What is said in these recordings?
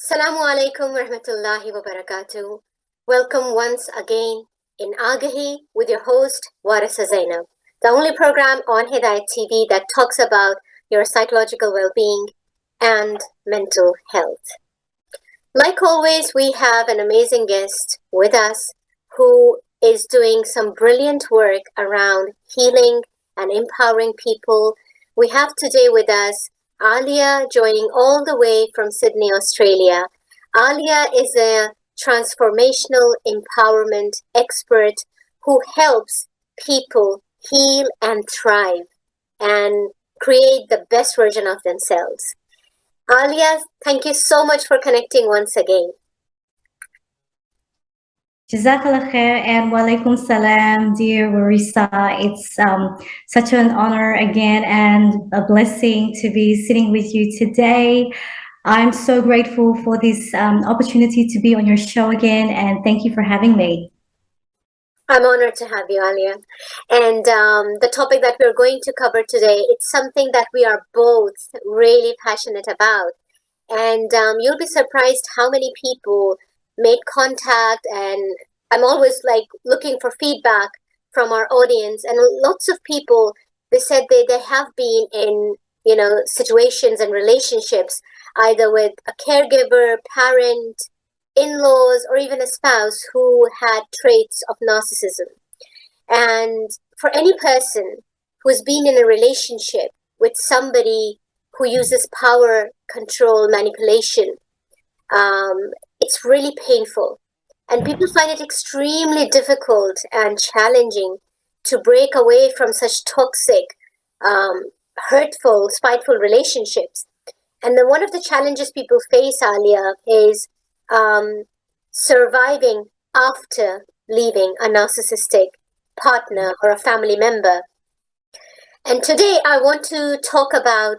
Assalamu alaikum warahmatullahi wabarakatuh. Welcome once again in Aaghai with your host Warisa Zainab, the only program on Hidayat TV that talks about your psychological well-being and mental health. Like always, we have an amazing guest with us who is doing some brilliant work around healing and empowering people. We have today with us Alia, joining all the way from Sydney, Australia. Alia is a transformational empowerment expert who helps people heal and thrive and create the best version of themselves. Alia, thank you so much for connecting once again. Jazakallah khair and walaikum salam, dear Warisa. It's such an honor again and a blessing to be sitting with you today. I'm so grateful for this opportunity to be on your show again, and thank you for having me. I'm honored to have you, Alia. And the topic that we're going to cover today, it's something that we are both really passionate about. And you'll be surprised how many people made contact, and I'm always like looking for feedback from our audience. And lots of people, they said they have been in, situations and relationships, either with a caregiver, parent, in-laws, or even a spouse who had traits of narcissism. And for any person who's been in a relationship with somebody who uses power, control, manipulation, it's really painful. And people find it extremely difficult and challenging to break away from such toxic, hurtful, spiteful relationships. And then one of the challenges people face, Alia, is surviving after leaving a narcissistic partner or a family member. And today I want to talk about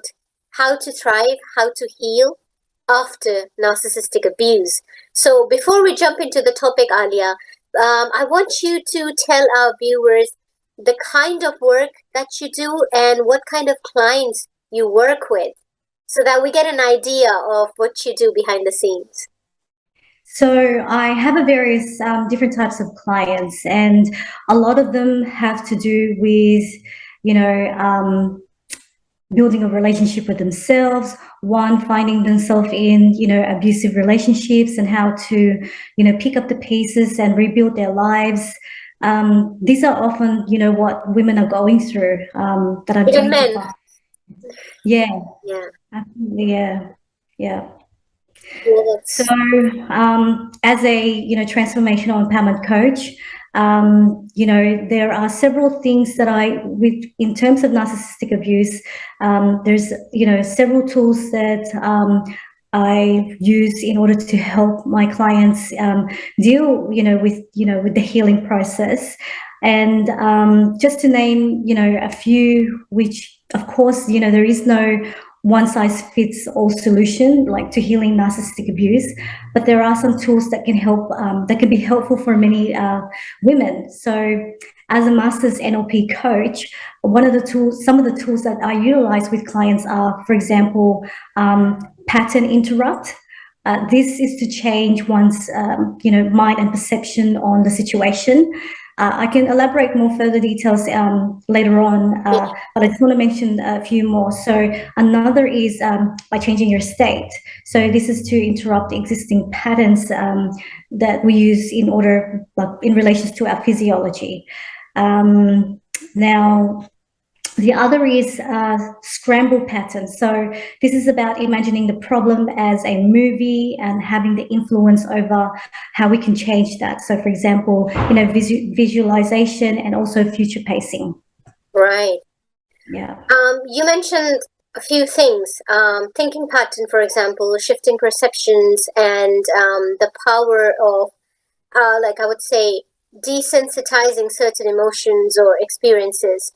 how to thrive, how to heal after narcissistic abuse. So before we jump into the topic, Alia, I want you to tell our viewers the kind of work that you do and what kind of clients you work with, so that we get an idea of what you do behind the scenes. So I have a various different types of clients, and a lot of them have to do with, building a relationship with themselves, one finding themselves in, abusive relationships and how to, pick up the pieces and rebuild their lives. These are often, what women are going through that are even men. Yeah. Yeah. Absolutely, yeah. Yeah, So, as a transformational empowerment coach, there are several things that in terms of narcissistic abuse, there's several tools that I use in order to help my clients deal with the healing process. And just to name a few, which of course there is no one size fits all solution like to healing narcissistic abuse, but there are some tools that can help, that can be helpful for many women. So as a master's NLP coach, some of the tools that I utilize with clients are, for example, pattern interrupt. This is to change one's mind and perception on the situation. I can elaborate more further details later on, but I just want to mention a few more. So another is by changing your state. So this is to interrupt existing patterns that we use in relation to our physiology. Now, the other is scramble patterns. So this is about imagining the problem as a movie and having the influence over how we can change that. So, for example, visualization and also future pacing. Right. Yeah. You mentioned a few things. Thinking pattern, for example, shifting perceptions, and the power of, like I would say, desensitizing certain emotions or experiences.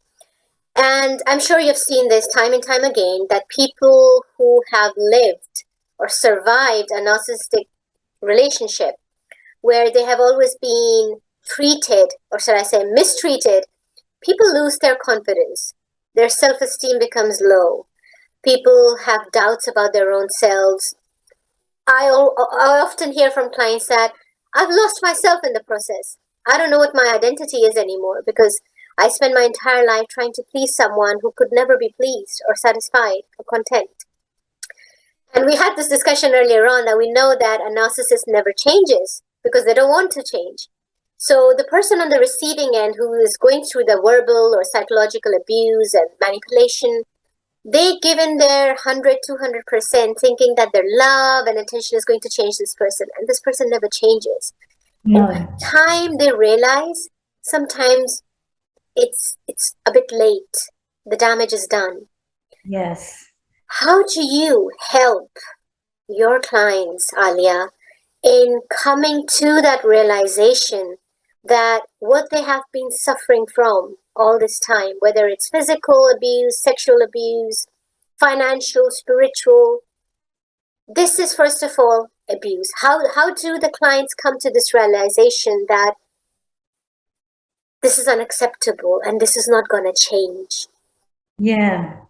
And I'm sure you've seen this time and time again, that people who have lived or survived a narcissistic relationship where they have always been treated, or should I say mistreated, people lose their confidence. Their self-esteem becomes low. People have doubts about their own selves. I often hear from clients that I've lost myself in the process. I don't know what my identity is anymore because I spent my entire life trying to please someone who could never be pleased or satisfied or content. And we had this discussion earlier on that we know that a narcissist never changes because they don't want to change. So the person on the receiving end who is going through the verbal or psychological abuse and manipulation, they give in their 100, 200%, thinking that their love and attention is going to change this person, and this person never changes. And by No. the time they realize, sometimes it's a bit late. The damage is done. Yes. How do you help your clients, Alia, in coming to that realization that what they have been suffering from all this time, whether it's physical abuse, sexual abuse, financial, spiritual, this is first of all abuse. How do the clients come to this realization that this is unacceptable and this is not going to change? Yeah.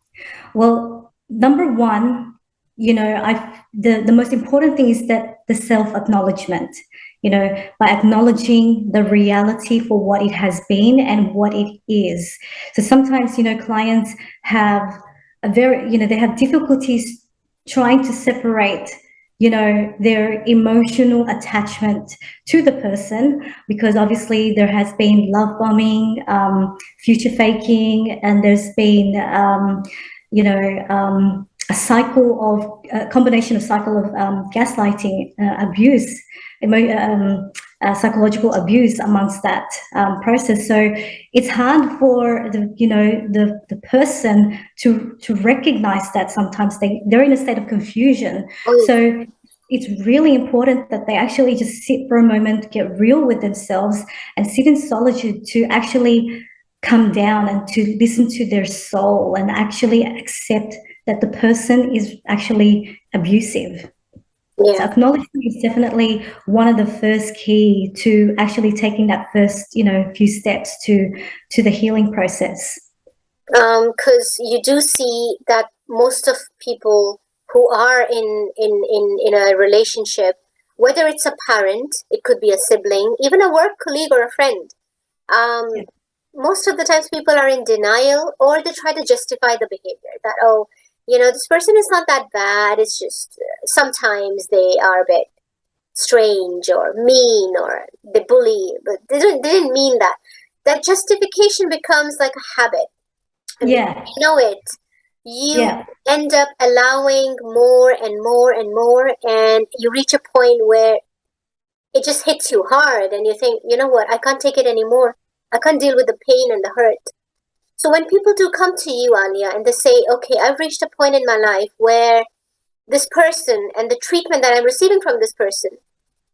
Well, number one, the most important thing is that the self-acknowledgement, by acknowledging the reality for what it has been and what it is. So sometimes, clients have they have difficulties trying to separate, their emotional attachment to the person, because obviously there has been love bombing, future faking, and there's been, a combination of cycle of gaslighting, abuse, psychological abuse amongst that process. So it's hard for the person to recognize that sometimes they're in a state of confusion. So it's really important that they actually just sit for a moment, get real with themselves, and sit in solitude to actually come down and to listen to their soul and actually accept that the person is actually abusive. Yeah. So acknowledgement is definitely one of the first key to actually taking that first, few steps to the healing process. Because you do see that most of people who are in a relationship, whether it's a parent, it could be a sibling, even a work colleague or a friend, Yeah. most of the times people are in denial, or they try to justify the behavior that, oh, this person is not that bad, it's just sometimes they are a bit strange or mean or they bully, but they didn't mean that. That justification becomes like a habit. And Yeah. before you know it, you Yeah. end up allowing more and more and more, and you reach a point where it just hits you hard and you think, you know what, I can't take it anymore. I can't deal with the pain and the hurt. So when people do come to you, Alia, and they say, okay, I've reached a point in my life where this person and the treatment that I'm receiving from this person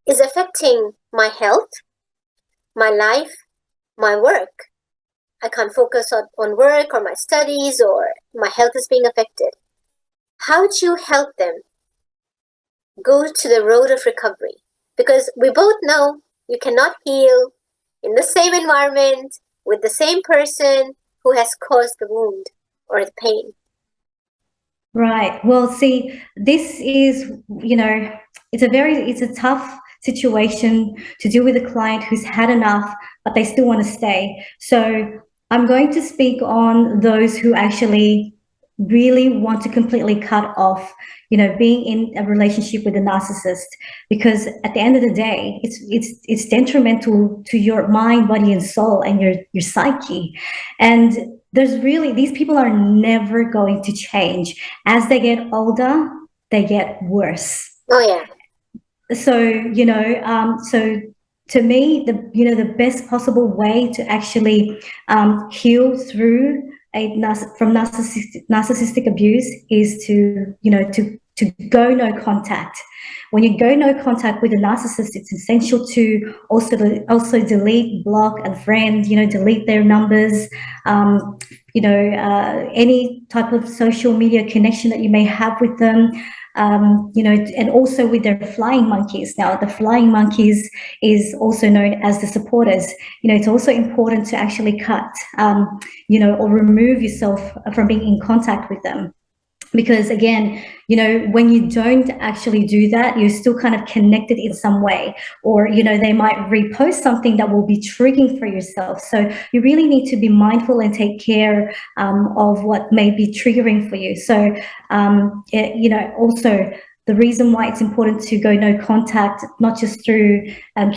is affecting my health, my life, my work. I can't focus on work or my studies, or my health is being affected. How do you help them go to the road of recovery? Because we both know you cannot heal in the same environment with the same person who has caused the wound or the pain. Right. Well, see, this is, it's a tough situation to deal with a client who's had enough, but they still want to stay. So I'm going to speak on those who actually really want to completely cut off, being in a relationship with a narcissist, because at the end of the day, it's detrimental to your mind, body, and soul, and your psyche. And these people are never going to change. As they get older, they get worse. Oh yeah. So, so to me, the best possible way to actually heal through from narcissistic abuse is to go no contact. When you go no contact with a narcissist, it's essential to also delete, block, and friend. Delete their numbers. Any type of social media connection that you may have with them. And also with their flying monkeys. Now, the flying monkeys is also known as the supporters. It's also important to actually cut, or remove yourself from being in contact with them. because again, when you don't actually do that, you're still kind of connected in some way, or they might repost something that will be triggering for yourself. So you really need to be mindful and take care of what may be triggering for you. So also the reason why it's important to go no contact, not just through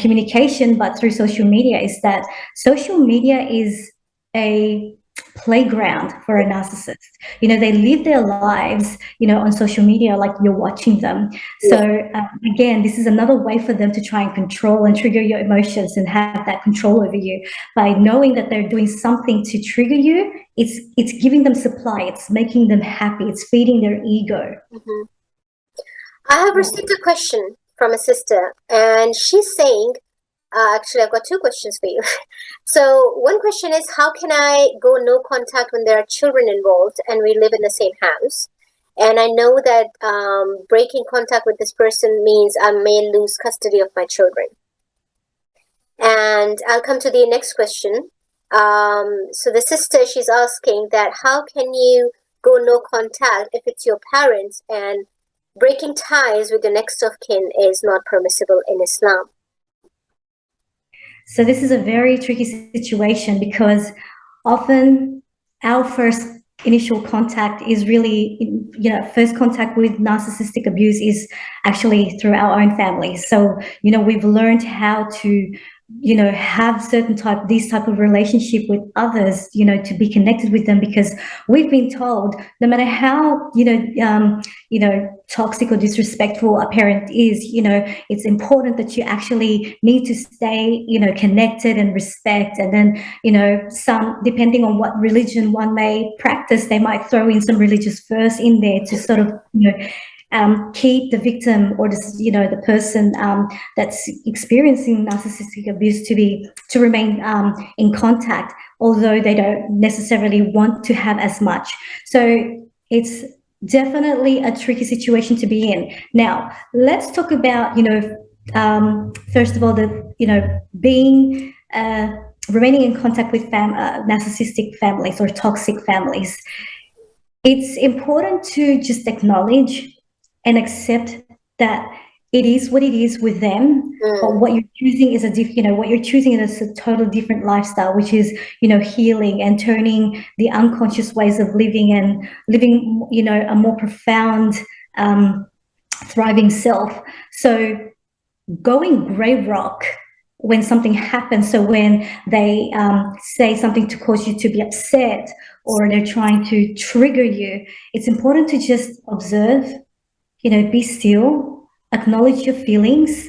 communication but through social media, is that social media is a playground for a narcissist. They live their lives on social media like you're watching them. So again, this is another way for them to try and control and trigger your emotions and have that control over you. By knowing that they're doing something to trigger you, it's giving them supply, it's making them happy, it's feeding their ego. I have received a question from a sister, and she's saying, actually, I've got two questions for you. So, one question is, how can I go no contact when there are children involved and we live in the same house? And I know that breaking contact with this person means I may lose custody of my children. And I'll come to the next question. So the sister, she's asking that how can you go no contact if it's your parents, and breaking ties with the next of kin is not permissible in Islam? So this is a very tricky situation, because often our first initial contact is really, first contact with narcissistic abuse is actually through our own family. So, we've learned how to have these type of relationship with others, to be connected with them, because we've been told no matter how toxic or disrespectful a parent is, it's important that you actually need to stay connected and respect. And then some, depending on what religion one may practice, they might throw in some religious verse in there to sort of keep the victim, or the person that's experiencing narcissistic abuse to remain in contact, although they don't necessarily want to have as much. So it's definitely a tricky situation to be in. Now, let's talk about first of all, being remaining in contact with narcissistic families or toxic families. It's important to just acknowledge and accept that it is what it is with them, but what you're choosing is what you're choosing is a totally different lifestyle, which is healing and turning the unconscious ways of living and living a more profound, thriving self. So going grey rock when something happens, so when they say something to cause you to be upset, or they're trying to trigger you, it's important to just observe, be still, acknowledge your feelings,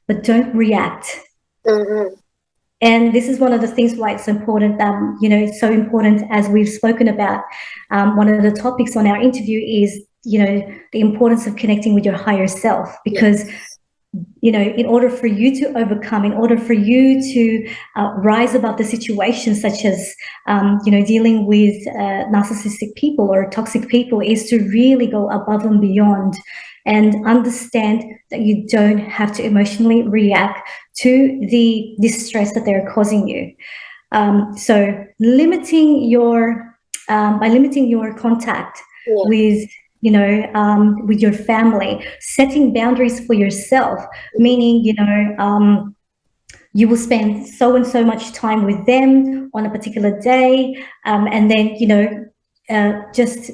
but don't react. And this is one of the things why it's important, it's so important, as we've spoken about. One of the topics on our interview is, the importance of connecting with your higher self, because in order for you to overcome, in order for you to rise above the situation, such as, dealing with narcissistic people or toxic people, is to really go above and beyond and understand that you don't have to emotionally react to the distress that they're causing you. So limiting your, by limiting your contact with with your family, setting boundaries for yourself, meaning, you will spend so and so much time with them on a particular day. And then, just,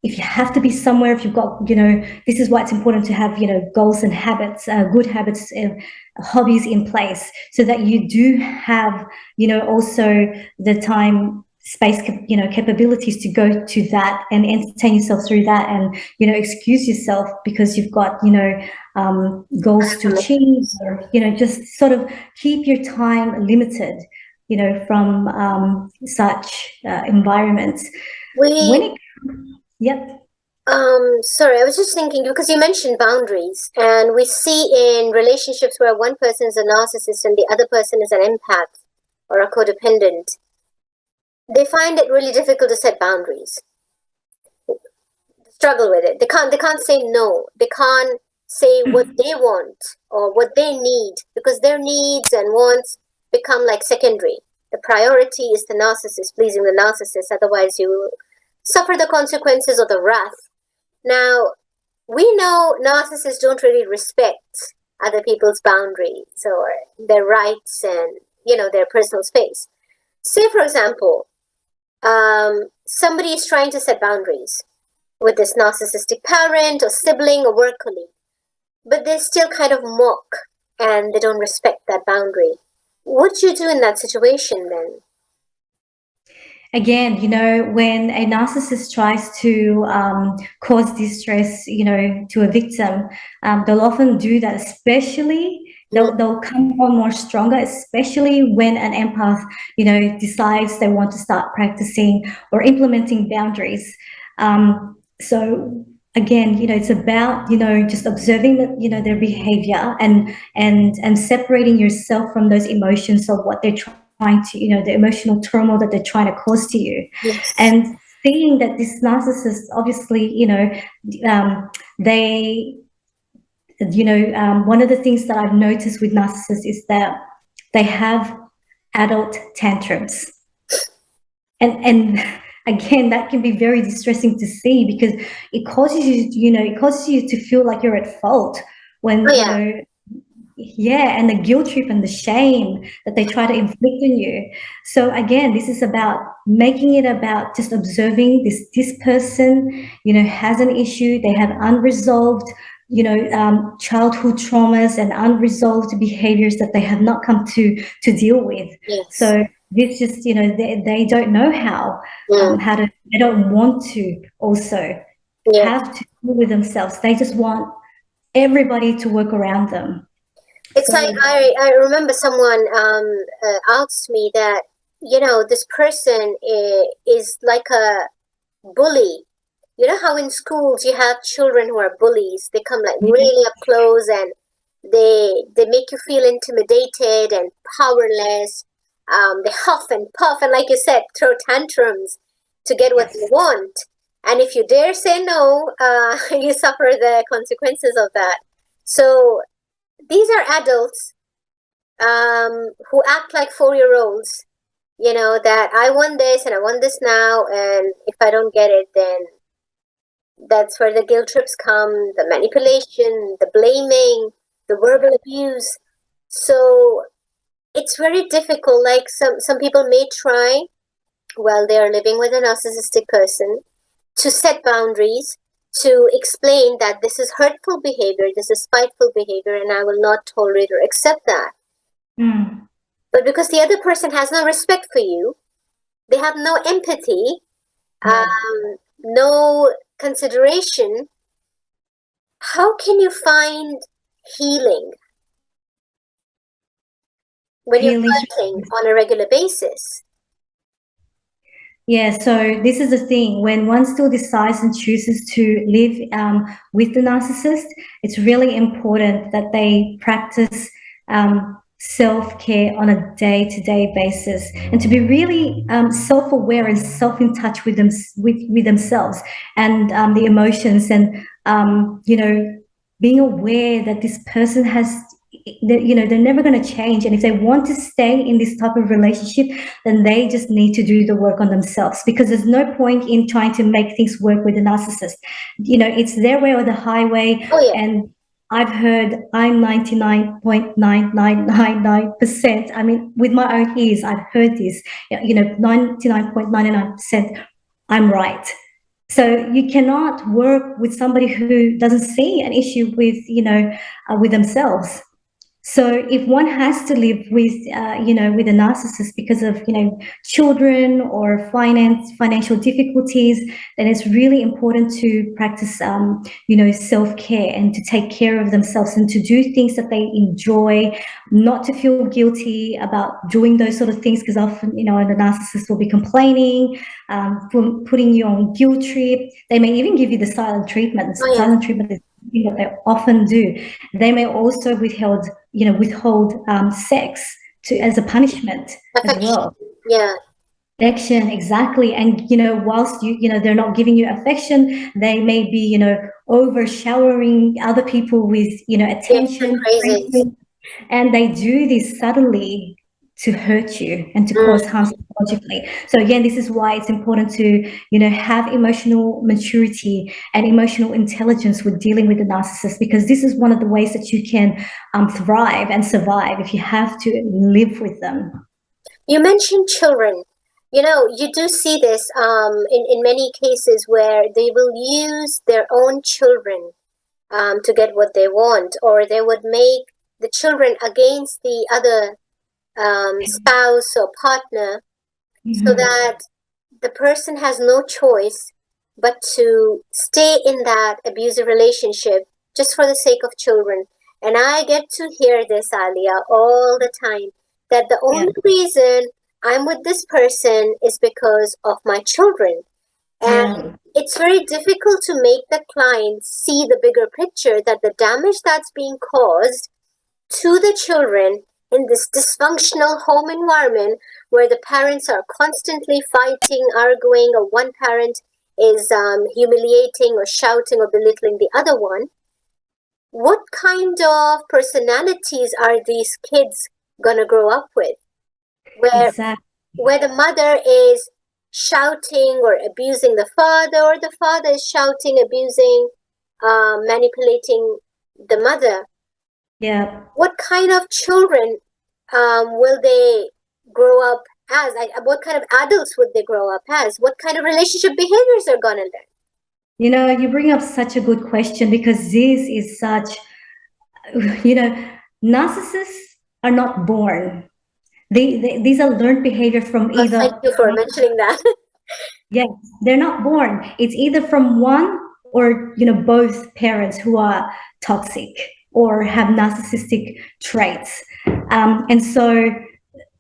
if you have to be somewhere, if you've got, this is why it's important to have, goals and habits, good habits, hobbies in place, so that you do have, also the time, space, capabilities to go to that and entertain yourself through that, and excuse yourself because you've got goals to achieve, or just sort of keep your time limited from such environments. Sorry, I was just thinking, because you mentioned boundaries, and we see in relationships where one person is a narcissist and the other person is an empath or a codependent, they find it really difficult to set boundaries. Struggle with it. They can't say no. They can't say what they want or what they need, because their needs and wants become like secondary. The priority is the narcissist, pleasing the narcissist. Otherwise, you will suffer the consequences of the wrath. Now, we know narcissists don't really respect other people's boundaries or their rights and, their personal space. Say, for example, somebody is trying to set boundaries with this narcissistic parent or sibling or work colleague, but they still kind of mock and they don't respect that boundary. What do you do in that situation then? Again, when a narcissist tries to cause distress, to a victim, they'll often do that, especially they'll come on more stronger, especially when an empath, decides they want to start practicing or implementing boundaries. So again, it's about, just observing that, their behavior and separating yourself from those emotions of what they're trying to, the emotional turmoil that they're trying to cause to you. Yes. And seeing that this narcissist, obviously, they, one of the things that I've noticed with narcissists is that they have adult tantrums. And again, that can be very distressing to see because it causes you to feel like you're at fault when, and the guilt trip and the shame that they try to inflict on you. So again, this is about making it about just observing this person, has an issue, they have unresolved, childhood traumas and unresolved behaviors that they have not come to deal with. Yes. So this just, they don't know how to, they don't want to also have to deal with themselves. They just want everybody to work around them. It's like I remember someone asked me that, this person is like a bully. You know how in schools you have children who are bullies? They come like really up close and they make you feel intimidated and powerless. They huff and puff and, like you said, throw tantrums to get what they want. And if you dare say no, you suffer the consequences of that. So these are adults who act like 4-year-olds, that I want this and I want this now, and if I don't get it, then that's where the guilt trips come, the manipulation, the blaming, the verbal abuse. So it's very difficult. Like some people may try while they are living with a narcissistic person to set boundaries, to explain that this is hurtful behavior, this is spiteful behavior, and I will not tolerate or accept that. But because the other person has no respect for you, they have no empathy, no consideration, how can you find healing when you're hurting on a regular basis? Yeah, so this is the thing. When one still decides and chooses to live with the narcissist, it's really important that they practice self-care on a day-to-day basis, and to be really self-aware and self-in touch with them, with themselves and the emotions, and being aware that this person has, they're never going to change, and if they want to stay in this type of relationship, then they just need to do the work on themselves, because there's no point in trying to make things work with a narcissist. It's their way or the highway. And I've heard, I'm 99.9999%. I mean, with my own ears, I've heard this, 99.99% I'm right. So you cannot work with somebody who doesn't see an issue with, with themselves. So if one has to live with, with a narcissist because of, children or financial difficulties, then it's really important to practice, self-care and to take care of themselves and to do things that they enjoy, not to feel guilty about doing those sort of things, because often, the narcissist will be complaining, putting you on guilt trip. They may even give you the silent treatment. Silent treatment is that they often do. They may also withhold sex as a punishment as well. Affection, exactly. And whilst they're not giving you affection, they may be over showering other people with attention, and they do this subtly to hurt you and to cause harm psychologically. So again, this is why it's important to, have emotional maturity and emotional intelligence with dealing with the narcissist, because this is one of the ways that you can thrive and survive if you have to live with them. You mentioned children. You do see this in many cases where they will use their own children to get what they want, or they would make the children against the other spouse or partner, so that the person has no choice but to stay in that abusive relationship just for the sake of children. And I get to hear this, Alia, all the time, that the only reason I'm with this person is because of my children. And it's very difficult to make the client see the bigger picture, that the damage that's being caused to the children in this dysfunctional home environment where the parents are constantly fighting, arguing, or one parent is humiliating or shouting or belittling the other one. What kind of personalities are these kids gonna grow up with? Where the mother is shouting or abusing the father, or the father is shouting, abusing, manipulating the mother. Yeah. What kind of children will they grow up as? What kind of adults would they grow up as? What kind of relationship behaviors are gonna learn? You bring up such a good question, because this is such, narcissists are not born. These are learned behavior from Oh, thank either. you for mentioning that. Yes, they're not born. It's either from one or, both parents who are toxic or have narcissistic traits. And so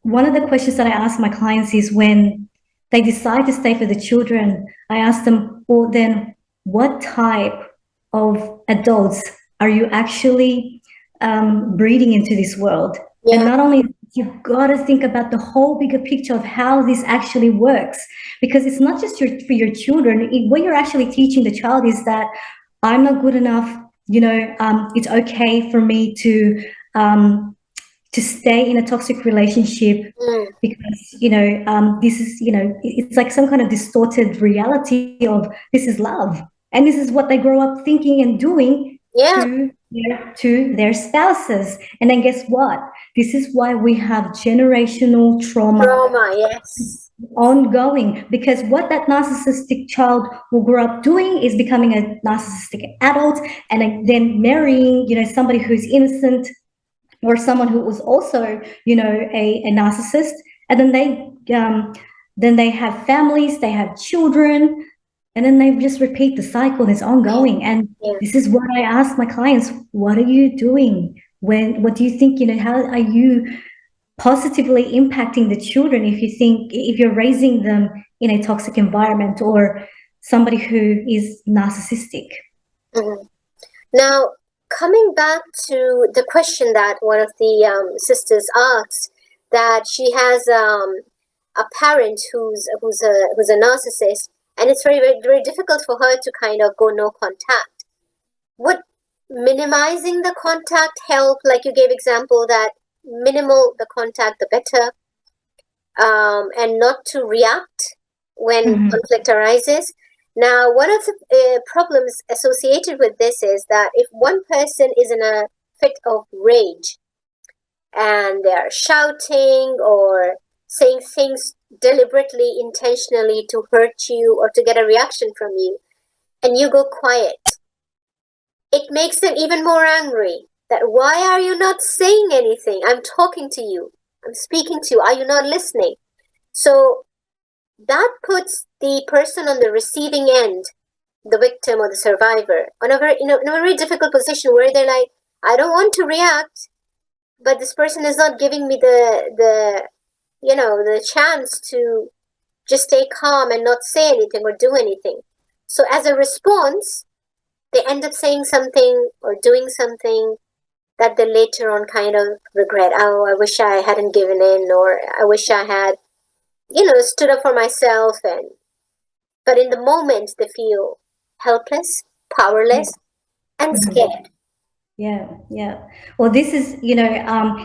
one of the questions that I ask my clients is, when they decide to stay for the children, I ask them, well, then what type of adults are you actually breeding into this world? And not only, you've got to think about the whole bigger picture of how this actually works, because it's not just for your children. What you're actually teaching the child is that I'm not good enough. It's okay for me to stay in a toxic relationship, because this is, it's like some kind of distorted reality of this is love, and this is what they grow up thinking and doing to their spouses. And then guess what? This is why we have generational trauma, Yes, ongoing, because what that narcissistic child will grow up doing is becoming a narcissistic adult, and then marrying, somebody who's innocent, or someone who was also, a narcissist, and then they have families, they have children, and then they just repeat the cycle. It's ongoing. And this is what I ask my clients: what are you doing? What do you think? How are you positively impacting the children if you're raising them in a toxic environment or somebody who is narcissistic? Now, coming back to the question that one of the sisters asked, that she has a parent who's a narcissist, and it's very, very, very difficult for her to kind of go no contact. Would minimizing the contact help? Like you gave example that minimal the contact, the better, and not to react when conflict arises. Now, one of the problems associated with this is that if one person is in a fit of rage and they are shouting or saying things deliberately, intentionally to hurt you or to get a reaction from you, and you go quiet, it makes them even more angry. That why are you not saying anything? I'm talking to you. I'm speaking to you. Are you not listening? So that puts the person on the receiving end, the victim or the survivor, on a very, in a very difficult position where they're like, I don't want to react, but this person is not giving me the chance to just stay calm and not say anything or do anything. So as a response, they end up saying something or doing something that they later on kind of regret. Oh, I wish I hadn't given in, or I wish I had, stood up for myself. But in the moment, they feel helpless, powerless, and scared. Yeah. Well, this is,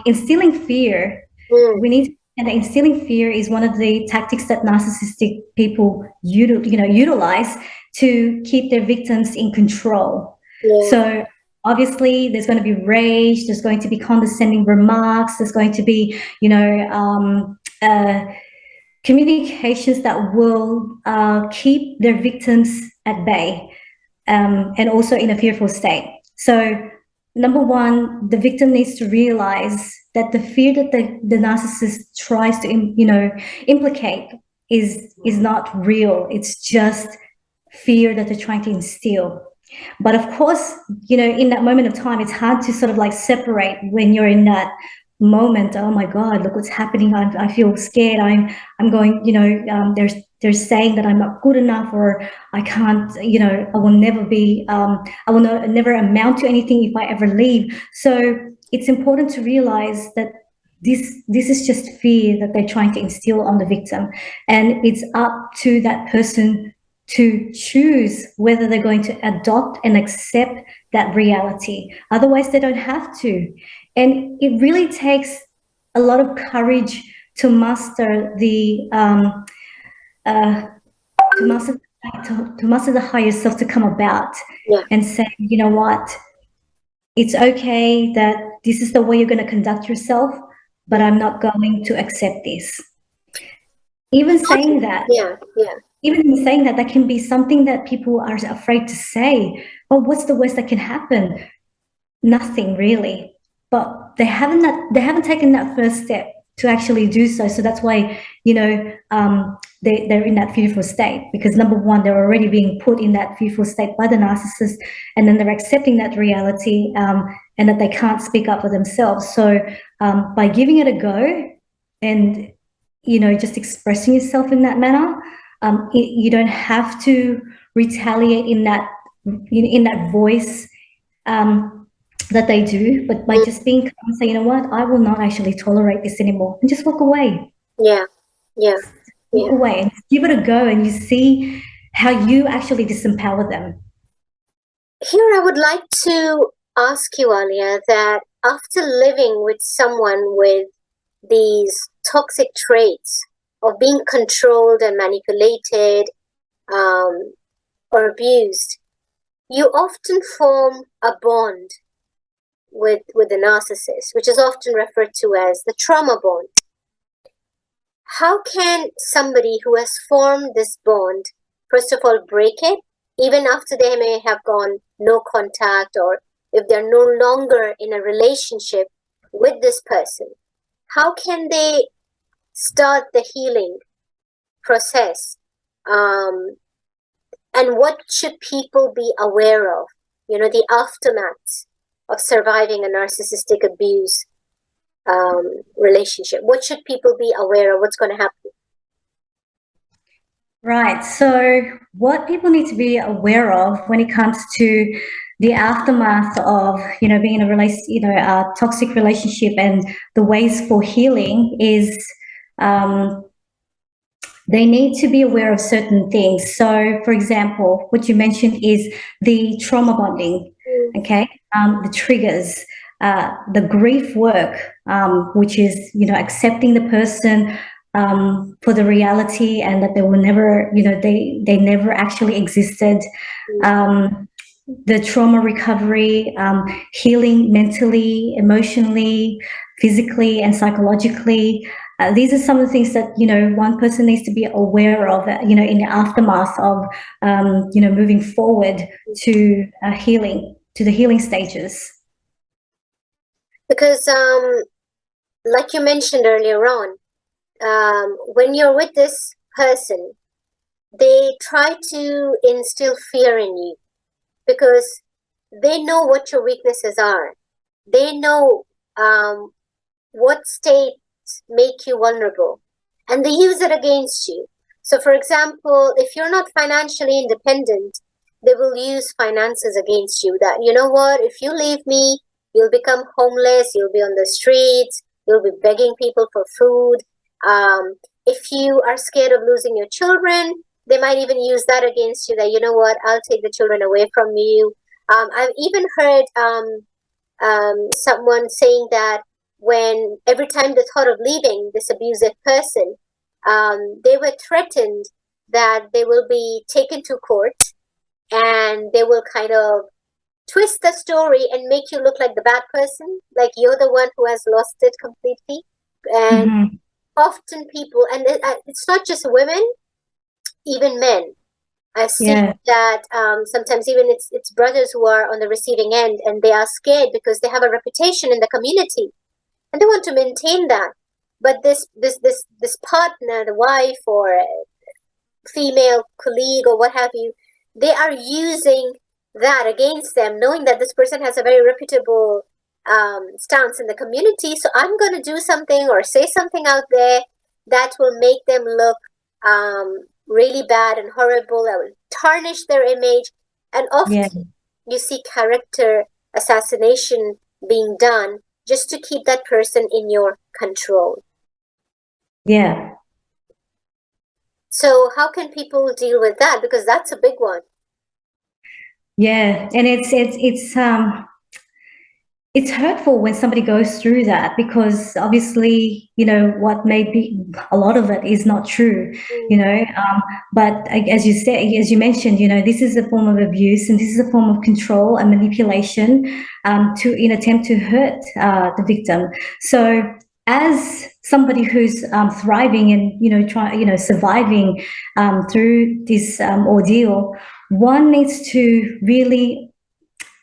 instilling fear. We need to And instilling fear is one of the tactics that narcissistic people utilize to keep their victims in control. Yeah. So obviously there's going to be rage, there's going to be condescending remarks, there's going to be, communications that will keep their victims at bay, and also in a fearful state. So number one, the victim needs to realize that the fear that the narcissist tries to implicate is not real. It's just fear that they're trying to instill. But of course, in that moment of time, it's hard to sort of like separate when you're in that moment. Oh my God, look what's happening. I feel scared. I'm going, they're saying that I'm not good enough, or I can't, I will never be, I will never amount to anything if I ever leave. So it's important to realize that this is just fear that they're trying to instill on the victim. And it's up to that person to choose whether they're going to adopt and accept that reality. Otherwise, they don't have to. And it really takes a lot of courage to master the to master the higher self, to come about and say, you know what, it's okay that this is the way you're going to conduct yourself, but I'm not going to accept this. Even saying that, even saying that can be something that people are afraid to say. Oh, what's the worst that can happen? Nothing really. But they haven't taken that first step to actually do so. So that's why, they're in that fearful state, because number one, they're already being put in that fearful state by the narcissist, and then they're accepting that reality, and that they can't speak up for themselves. So by giving it a go and, just expressing yourself in that manner, you don't have to retaliate in that voice that they do, but by just being calm and say, you know what, I will not actually tolerate this anymore, and just walk away. Walk away and give it a go, and you see how you actually disempower them. Here I would like to ask you, Alia, that after living with someone with these toxic traits of being controlled and manipulated, or abused, you often form a bond with the narcissist, which is often referred to as the trauma bond. How can somebody who has formed this bond, first of all, break it, even after they may have gone no contact, or if they're no longer in a relationship with this person? How can they start the healing process? And what should people be aware of? The aftermath of surviving a narcissistic abuse relationship. What should people be aware of? What's going to happen? Right. So what people need to be aware of when it comes to the aftermath of, being in a toxic relationship, and the ways for healing is, they need to be aware of certain things. So, for example, what you mentioned is the trauma bonding, okay? The triggers, the grief work, which is, accepting the person for the reality, and that they will never, they never actually existed. The trauma recovery, healing mentally, emotionally, physically, and psychologically. These are some of the things that, one person needs to be aware of, in the aftermath of, moving forward to healing, to the healing stages. Because, like you mentioned earlier on, when you're with this person, they try to instill fear in you, because they know what your weaknesses are. They know what states make you vulnerable, and they use it against you. So, for example, if you're not financially independent, they will use finances against you. That, you know what, if you leave me, you'll become homeless, you'll be on the streets, you'll be begging people for food. If you are scared of losing your children, they might even use that against you, that, you know what, I'll take the children away from you. I've even heard someone saying that when every time they thought of leaving this abusive person, they were threatened that they will be taken to court and they will kind of twist the story and make you look like the bad person, like you're the one who has lost it completely. And Mm-hmm. often people, and it's not just women, even men. I've seen Yeah. that sometimes even it's brothers who are on the receiving end, and they are scared because they have a reputation in the community, and they want to maintain that. But this partner, the wife or female colleague or what have you, they are using that against them, knowing that this person has a very reputable stance in the community. So I'm going to do something or say something out there that will make them look really bad and horrible. That will tarnish their image. And Yeah. often you see character assassination being done just to keep that person in your control. Yeah. So how can people deal with that? Because that's a big one. Yeah. And it's hurtful when somebody goes through that, because obviously, what may be, a lot of it is not true, but as you said, as you mentioned, this is a form of abuse, and this is a form of control and manipulation, to in attempt to hurt the victim. So as somebody who's thriving and surviving through this ordeal, one needs to really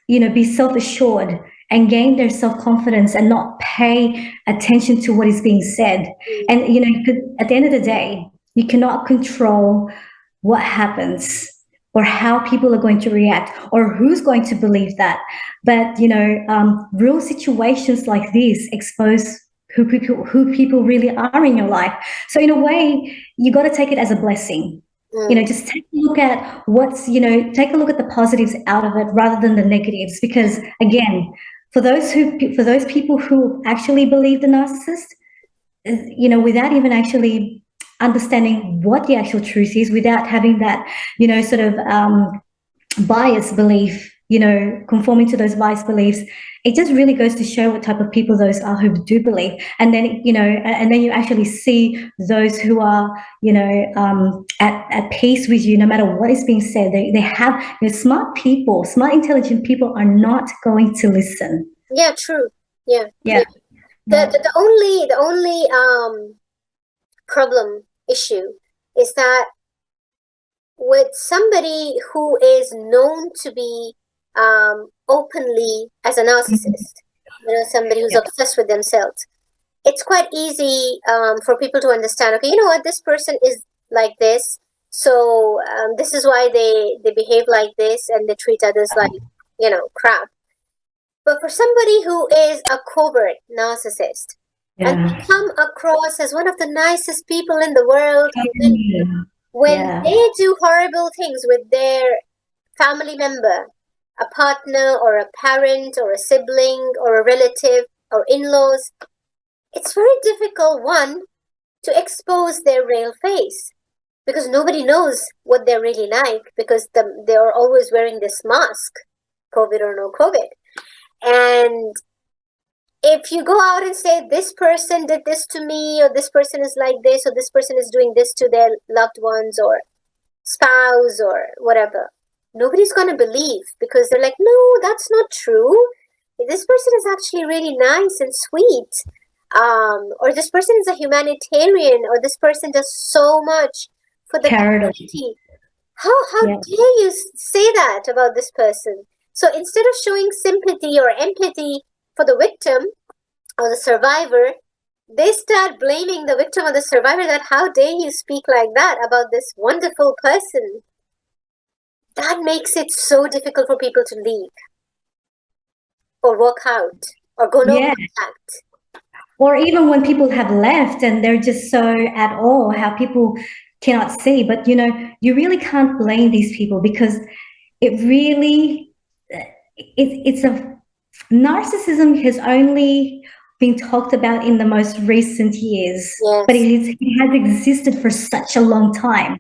be self-assured and gain their self-confidence and not pay attention to what is being said. And at the end of the day, you cannot control what happens or how people are going to react or who's going to believe that. But real situations like this expose who people really are in your life. So in a way, you got to take it as a blessing. Just take a look at take a look at the positives out of it rather than the negatives. Because again, for those people who actually believe the narcissist, without even actually understanding what the actual truth is, without having that, sort of biased belief, conforming to those biased beliefs, it just really goes to show what type of people those are who do believe. And then, and then you actually see those who are, at peace with you, no matter what is being said. They have, smart people, smart, intelligent people are not going to listen. Yeah, true. Yeah. Yeah. The only problem issue is that with somebody who is known to be openly as a narcissist, somebody who's obsessed with themselves, it's quite easy for people to understand, okay, you know what, this person is like this, so this is why they behave like this and they treat others like, crap. But for somebody who is a covert narcissist and they come across as one of the nicest people in the world, when they do horrible things with their family member, a partner or a parent or a sibling or a relative or in-laws, it's very difficult, one, to expose their real face, because nobody knows what they're really like, because they are always wearing this mask, COVID or no COVID. And if you go out and say, this person did this to me, or this person is like this, or this person is doing this to their loved ones or spouse or whatever, nobody's going to believe, because they're like, no, that's not true. This person is actually really nice and sweet. Or this person is a humanitarian, or this person does so much for the community. How dare you say that about this person? So instead of showing sympathy or empathy for the victim or the survivor, they start blaming the victim or the survivor, that how dare you speak like that about this wonderful person. That makes it so difficult for people to leave or walk out or go no contact. Or even when people have left and they're just so at awe how people cannot see. But, you really can't blame these people, because it really, it's a narcissism has only been talked about in the most recent years, but it has existed for such a long time.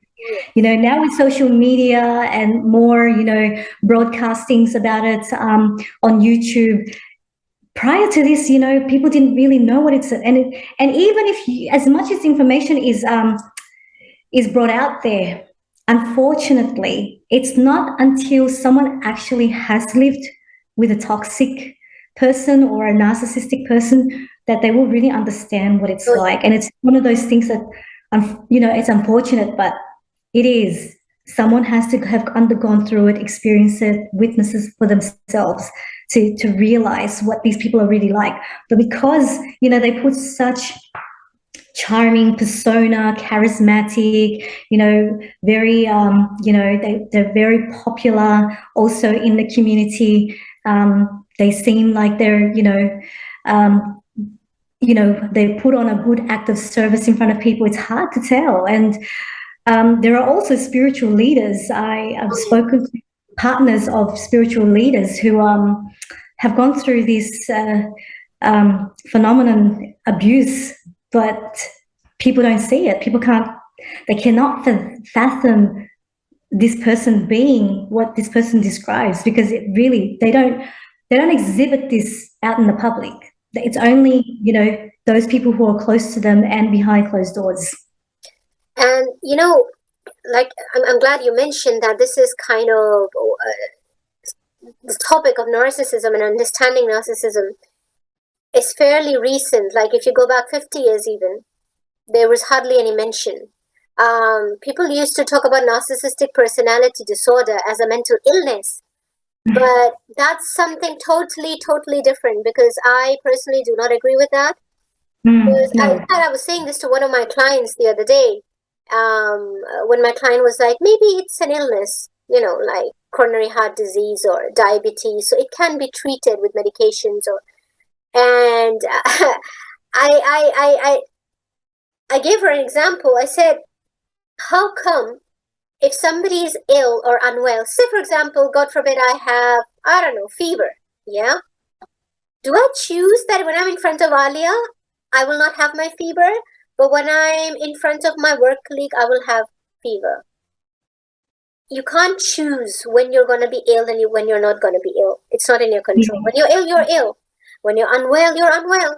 Now with social media and more, broadcastings about it on YouTube, prior to this, people didn't really know what it's, and even if as much as information is brought out there, unfortunately, it's not until someone actually has lived with a toxic person or a narcissistic person that they will really understand what it's like. And it's one of those things that, it's unfortunate, but it is. Someone has to have undergone through it, experienced it, witnesses for themselves to realize what these people are really like. But because, they put such charming persona, charismatic, very, they're very popular also in the community. They seem like they're, they put on a good act of service in front of people. It's hard to tell. And there are also spiritual leaders. I've spoken to partners of spiritual leaders who have gone through this phenomenon, abuse, but people don't see it. They cannot fathom this person being what this person describes, because they don't exhibit this out in the public. It's only, those people who are close to them and behind closed doors. And, like, I'm glad you mentioned that this is kind of the topic of narcissism and understanding narcissism is fairly recent. Like, if you go back 50 years even, there was hardly any mention. People used to talk about narcissistic personality disorder as a mental illness, but that's something totally, totally different, because I personally do not agree with that. I was saying this to one of my clients the other day, when my client was like, maybe it's an illness, like coronary heart disease or diabetes, so it can be treated with medications. And I gave her an example. I said, how come if somebody is ill or unwell, say for example, God forbid I have, I don't know, fever, yeah? Do I choose that when I'm in front of Alia, I will not have my fever, but when I'm in front of my work colleague, I will have fever? You can't choose when you're going to be ill and when you're not going to be ill. It's not in your control. When you're ill, you're ill. When you're unwell, you're unwell.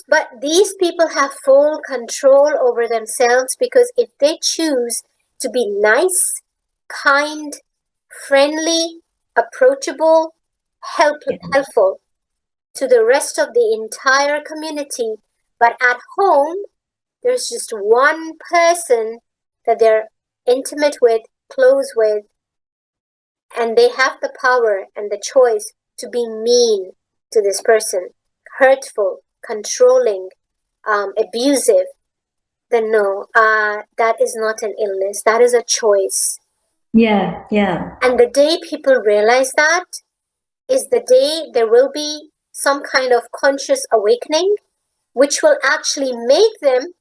But these people have full control over themselves, because if they choose to be nice, kind, friendly, approachable, helpful to the rest of the entire community, but at home, there's just one person that they're intimate with, close with, and they have the power and the choice to be mean to this person, hurtful, controlling, abusive, then no, that is not an illness. That is a choice. Yeah. And the day people realize that is the day there will be some kind of conscious awakening, which will actually make them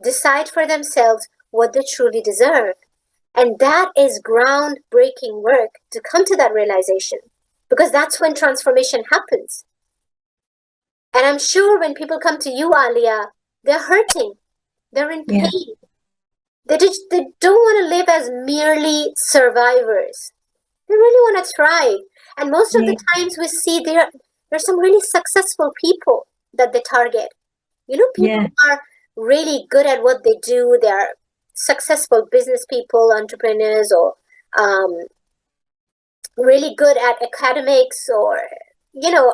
decide for themselves what they truly deserve. And that is groundbreaking work to come to that realization, because that's when transformation happens. And I'm sure when people come to you, Alia, they're hurting. They're in pain. Yeah. They don't want to live as merely survivors. They really want to thrive. And most of the times we see there's some really successful people that they target. People are really good at what they do. They are successful business people, entrepreneurs, or really good at academics, or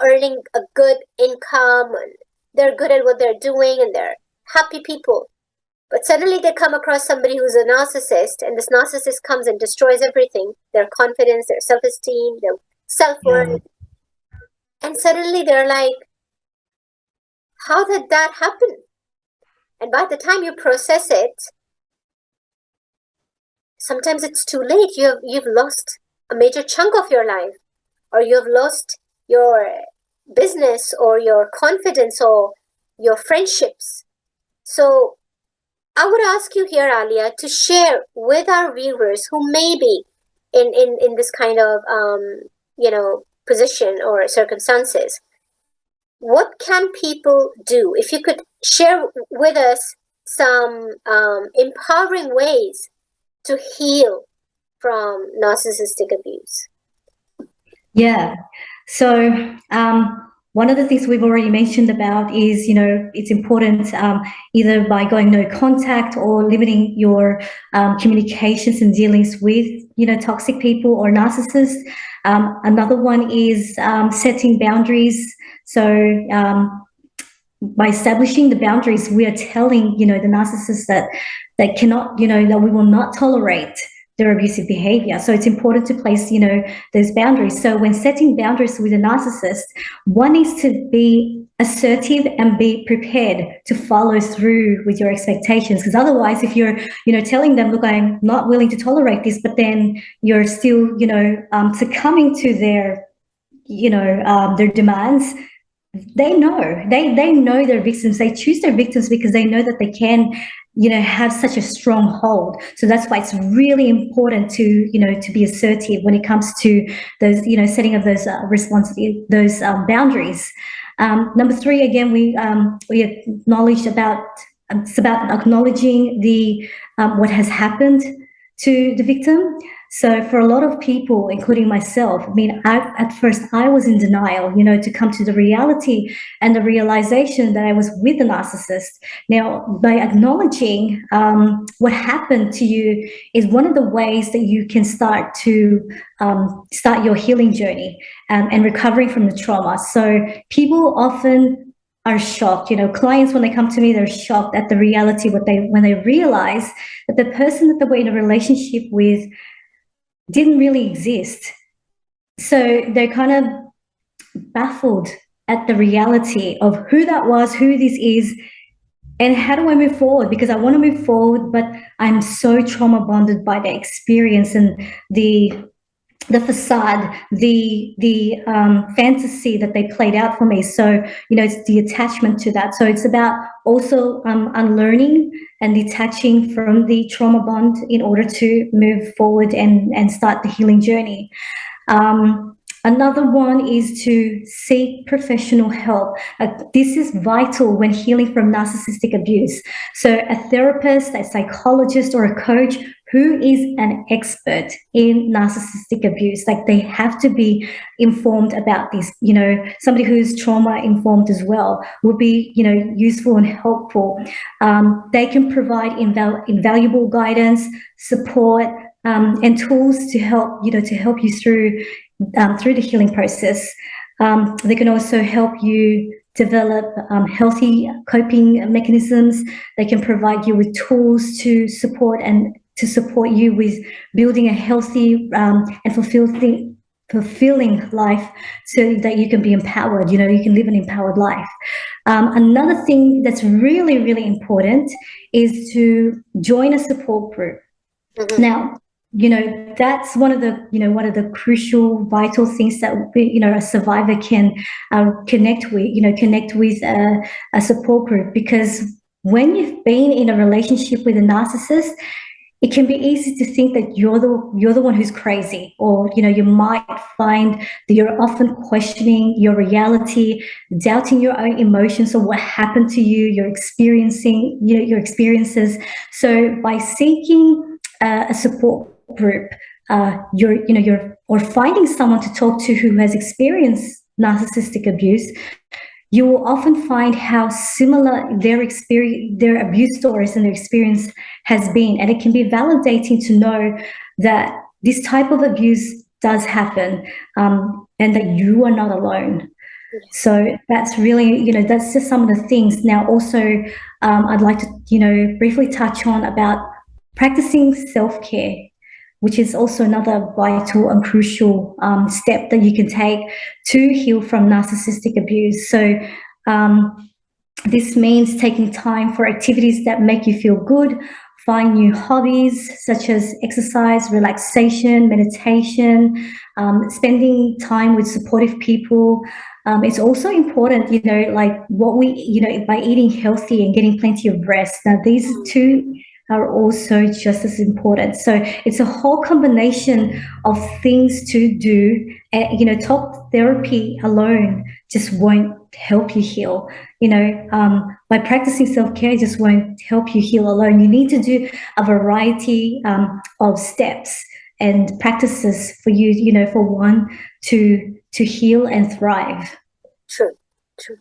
earning a good income, and they're good at what they're doing, and they're happy people. But suddenly they come across somebody who's a narcissist, and this narcissist comes and destroys everything, their confidence, their self-esteem, their self-worth. And suddenly they're like, how did that happen? And by the time you process it, sometimes it's too late. You've lost a major chunk of your life, or you have lost your business, or your confidence, or your friendships. So I would ask you here, Alia, to share with our viewers who may be in this kind of position or circumstances, what can people do? If you could share with us some empowering ways to heal from narcissistic abuse. Yeah. So one of the things we've already mentioned about is, it's important either by going no contact or limiting your communications and dealings with, toxic people or narcissists. Another one is setting boundaries. So by establishing the boundaries, we are telling, the narcissist that they cannot, that we will not tolerate their abusive behavior. So it's important to place, those boundaries. So when setting boundaries with a narcissist, one needs to be assertive and be prepared to follow through with your expectations. Because otherwise, if you're, telling them, look, I'm not willing to tolerate this, but then you're still, succumbing to their, their demands, they know their victims. They choose their victims because they know that they can, have such a strong hold. So that's why it's really important to, to be assertive when it comes to those, setting of those those boundaries. Number 3, again, we acknowledged about it's about acknowledging the what has happened to the victim. So for a lot of people, including myself, at first I was in denial, to come to the reality and the realization that I was with a narcissist. Now, by acknowledging what happened to you is one of the ways that you can start your healing journey and recovering from the trauma. So people often are shocked, clients, when they come to me, they're shocked at the reality when they realize that the person that they were in a relationship with didn't really exist. So they're kind of baffled at the reality of who that was, who this is, and how do I move forward? Because I want to move forward, but I'm so trauma bonded by the experience and the facade, the fantasy that they played out for me. So, it's the attachment to that. So it's about also unlearning and detaching from the trauma bond in order to move forward and start the healing journey. Another one is to seek professional help. This is vital when healing from narcissistic abuse. So a therapist, a psychologist, or a coach who is an expert in narcissistic abuse, like they have to be informed about this. Somebody who's trauma informed as well would be, useful and helpful. They can provide invaluable guidance, support, and tools to help you through the healing process. They can also help you develop healthy coping mechanisms. They can provide you with tools to support you with building a healthy and fulfilling life, so that you can be empowered. You can live an empowered life. Another thing that's really, really important is to join a support group. Mm-hmm. Now, that's one of the crucial, vital things that a survivor can connect with a support group. Because when you've been in a relationship with a narcissist, it can be easy to think that you're the one who's crazy, or you might find that you're often questioning your reality, doubting your own emotions or what happened to you, your experiences. So by seeking a support group, or finding someone to talk to who has experienced narcissistic abuse, you will often find how similar their abuse stories and their experience has been. And it can be validating to know that this type of abuse does happen, and that you are not alone. So that's really, that's just some of the things. Now, also, I'd like to, briefly touch on about practicing self-care, which is also another vital and crucial step that you can take to heal from narcissistic abuse. So this means taking time for activities that make you feel good, find new hobbies such as exercise, relaxation, meditation, spending time with supportive people. It's also important, like what by eating healthy and getting plenty of rest. Now, these two are also just as important. So it's a whole combination of things to do. And, talk therapy alone just won't help you heal. By practicing self-care, just won't help you heal alone. You need to do a variety of steps and practices for you, for one to heal and thrive. True. True.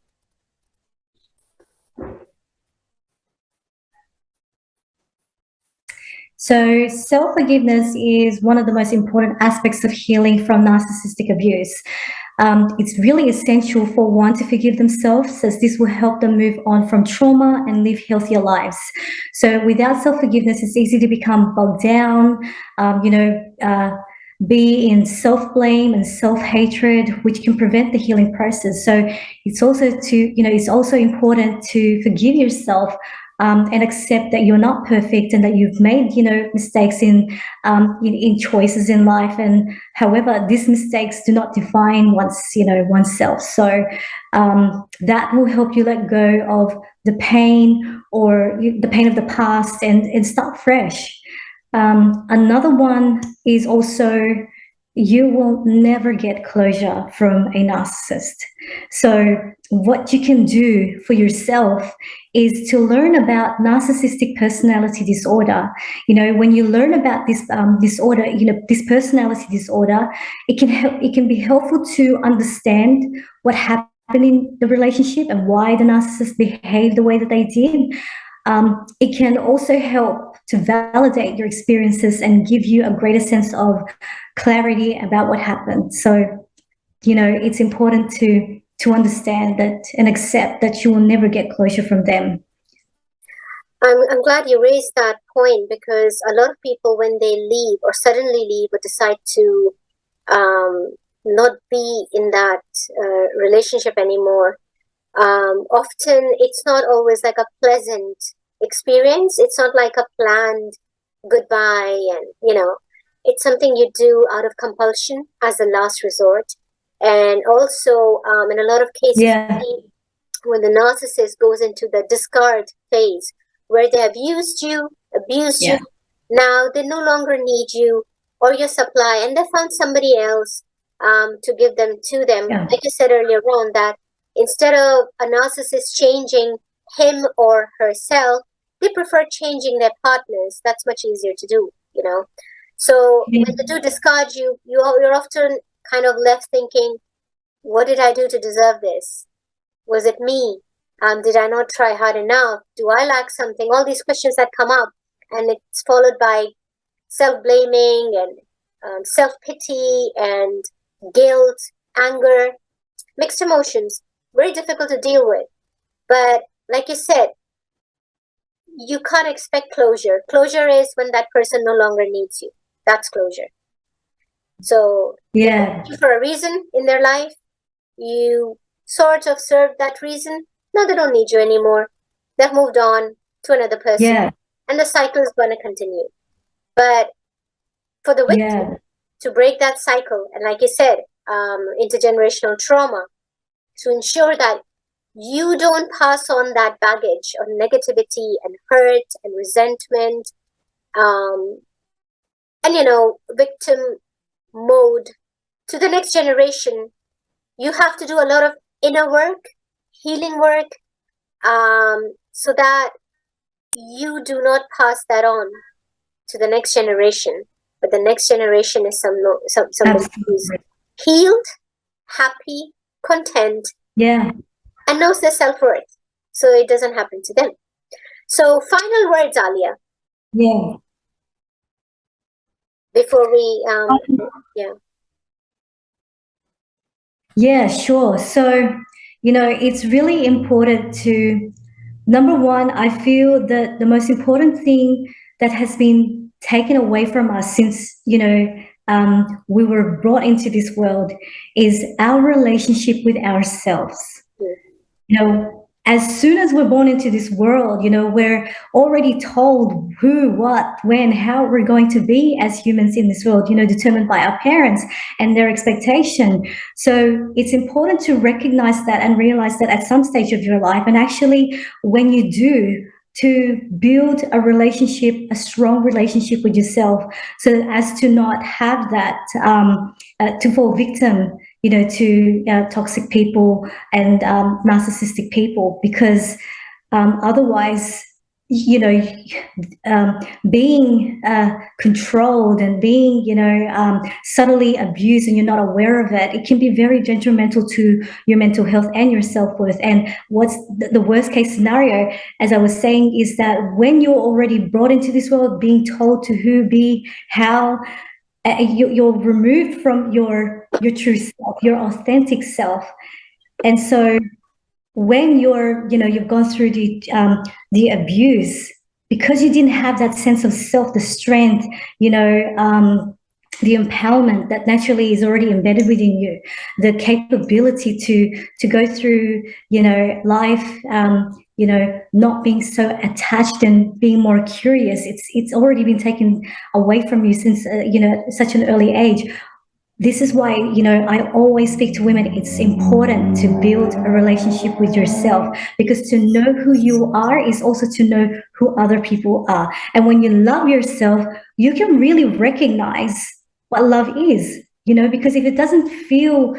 So self-forgiveness is one of the most important aspects of healing from narcissistic abuse. It's really essential for one to forgive themselves, as this will help them move on from trauma and live healthier lives. So without self-forgiveness, it's easy to become bogged down, be in self-blame and self-hatred, which can prevent the healing process. So it's also important to forgive yourself and accept that you're not perfect and that you've made, mistakes in choices in life. And however, these mistakes do not define oneself. So that will help you let go of the pain or the pain of the past and start fresh. Another one is also, you will never get closure from a narcissist. So what you can do for yourself is to learn about narcissistic personality disorder. When you learn about this disorder, this personality disorder, it can be helpful to understand what happened in the relationship and why the narcissist behaved the way that they did. It can also help to validate your experiences and give you a greater sense of clarity about what happened. So, it's important to understand that and accept that you will never get closure from them. I'm glad you raised that point, because a lot of people, when they leave or suddenly leave or decide to not be in that relationship anymore, often it's not always like a pleasant experience. It's not like a planned goodbye, and it's something you do out of compulsion as a last resort. And also, in a lot of cases, when the narcissist goes into the discard phase, where they have used you, abused you, now they no longer need you or your supply, and they found somebody else to give them to them. Like you said earlier on, that instead of a narcissist changing him or herself, they prefer changing their partners. That's much easier to do, So when they do discard you, you're often kind of left thinking, what did I do to deserve this? Was it me? Did I not try hard enough? Do I lack something? All these questions that come up, and it's followed by self-blaming and self-pity and guilt, anger, mixed emotions. Very difficult to deal with. But like you said, you can't expect closure. Closure is when that person no longer needs you. That's closure. So for a reason in their life, you sort of served that reason. No, they don't need you anymore. They've moved on to another person, and the cycle is going to continue. But for the victim to break that cycle, and like you said, intergenerational trauma, to ensure that you don't pass on that baggage of negativity and hurt and resentment, and victim mode to the next generation, you have to do a lot of inner work, healing work, so that you do not pass that on to the next generation. But the next generation is somebody who's healed, happy, content, and knows their self-worth, so it doesn't happen to them. So final words, Alia. Before we sure. So it's really important to, number one, I feel that the most important thing that has been taken away from us since we were brought into this world is our relationship with ourselves. As soon as we're born into this world, we're already told who, what, when, how we're going to be as humans in this world, determined by our parents and their expectation. So it's important to recognize that and realize that at some stage of your life, and actually when you do, to build a relationship, a strong relationship with yourself, so as to not have that, to fall victim to toxic people and narcissistic people, because otherwise, you know, being controlled and being, subtly abused and you're not aware of it, it can be very detrimental to your mental health and your self-worth. And what's the worst case scenario, as I was saying, is that when you're already brought into this world, being told to who, be, how, you're removed from your true self, your authentic self. And so when you've gone through the abuse, because you didn't have that sense of self, the strength, the empowerment that naturally is already embedded within you, the capability to go through, life, not being so attached and being more curious. It's already been taken away from you since, such an early age. This is why, I always speak to women. It's important to build a relationship with yourself, because to know who you are is also to know who other people are. And when you love yourself, you can really recognize what love is, because if it doesn't feel,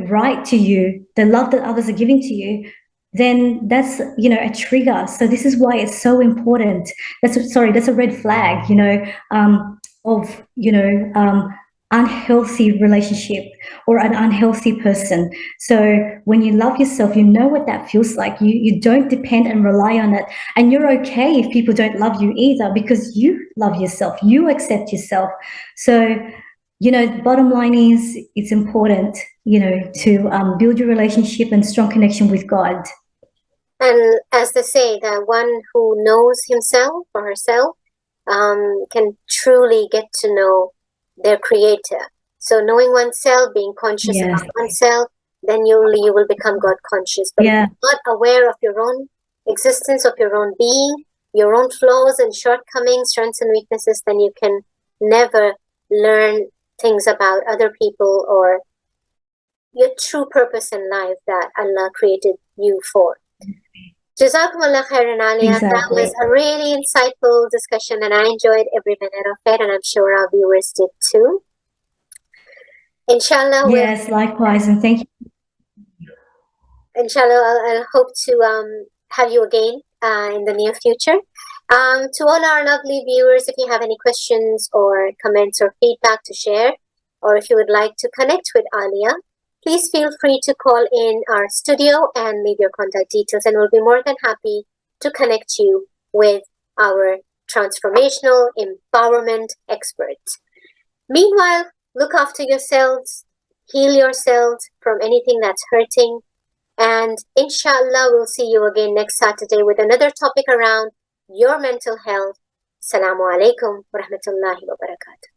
right to you, the love that others are giving to you, then that's, a trigger. So this is why it's so important. That's a red flag, of, unhealthy relationship or an unhealthy person. So when you love yourself, you know what that feels like. You don't depend and rely on it. And you're okay if people don't love you either, because you love yourself, you accept yourself. So, bottom line is, it's important, to build your relationship and strong connection with God. And as they say, the one who knows himself or herself can truly get to know their creator. So knowing oneself, being conscious about oneself, then you will become God conscious. But if you're not aware of your own existence, of your own being, your own flaws and shortcomings, strengths and weaknesses, then you can never learn things about other people or your true purpose in life that Allah created you for. Jazakumullah khairan, Alia. Exactly. That was a really insightful discussion, and I enjoyed every minute of it, and I'm sure our viewers did too. Inshallah. Yes, likewise, and thank you. Inshallah, I'll hope to have you again in the near future. To all our lovely viewers, if you have any questions or comments or feedback to share, or if you would like to connect with Alia, please feel free to call in our studio and leave your contact details, and we'll be more than happy to connect you with our transformational empowerment experts. Meanwhile, look after yourselves, heal yourselves from anything that's hurting, and inshallah, we'll see you again next Saturday with another topic around your mental health. Assalamu alaikum wa rahmatullahi wa barakatuh.